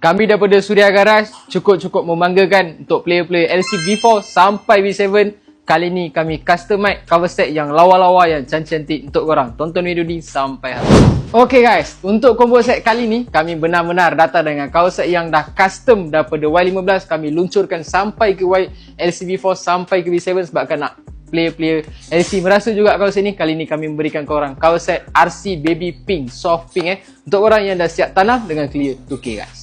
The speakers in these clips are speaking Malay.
Kami daripada Suria Garage cukup-cukup membanggakan untuk player-player LC V4 sampai V7. Kali ni kami customize cover set yang lawa-lawa yang cantik-cantik untuk korang. Tonton video ni sampai habis. Okay guys, untuk combo set kali ni kami benar-benar datang dengan cover set yang dah custom daripada Y15. Kami luncurkan sampai ke LC V4 sampai ke V7 sebabkan nak player-player LC merasa juga cover set ni. Kali ni kami memberikan korang cover set RC Baby Pink, soft pink untuk korang yang dah siap tanam dengan clear 2K guys.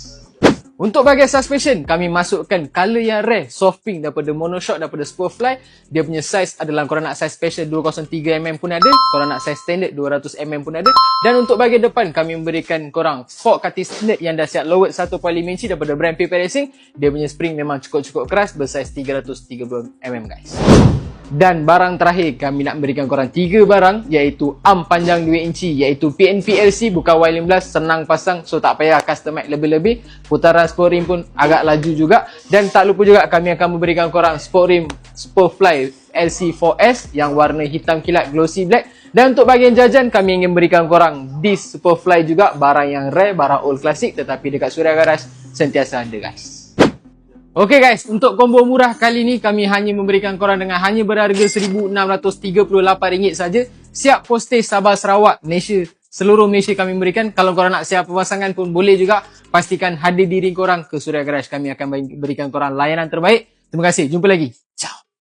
Untuk bahagian suspension, kami masukkan color yang rare, soft pink daripada Monoshock, daripada Spurfly. Dia punya size adalah korang nak size special 203mm pun ada, korang nak size standard 200mm pun ada. Dan untuk bahagian depan, kami memberikan korang fork cutting standard yang dah siap lowered 1.5 inci daripada brand PP Racing. Dia punya spring memang cukup-cukup keras, bersaiz 330mm guys. Dan barang terakhir, kami nak berikan korang 3 barang, iaitu arm panjang 2 inci, iaitu PNP LC, bukan Y15, senang pasang, so tak payah customize lebih-lebih. Putaran sport rim pun agak laju juga. Dan tak lupa juga kami akan memberikan korang sport rim Spurfly LC4S yang warna hitam kilat glossy black. Dan untuk bahagian jajan, kami ingin berikan korang disc Spurfly juga, barang yang rare, barang old classic, tetapi dekat Suria Garage sentiasa ada guys. Okay guys, untuk combo murah kali ni kami hanya memberikan korang dengan hanya berharga RM1,638 saja. Siap postage Sabah Sarawak, Malaysia, seluruh Malaysia kami berikan. Kalau korang nak siap pemasangan pun boleh juga. Pastikan hadir diri korang ke Suria Garage. Kami akan berikan korang layanan terbaik. Terima kasih, jumpa lagi.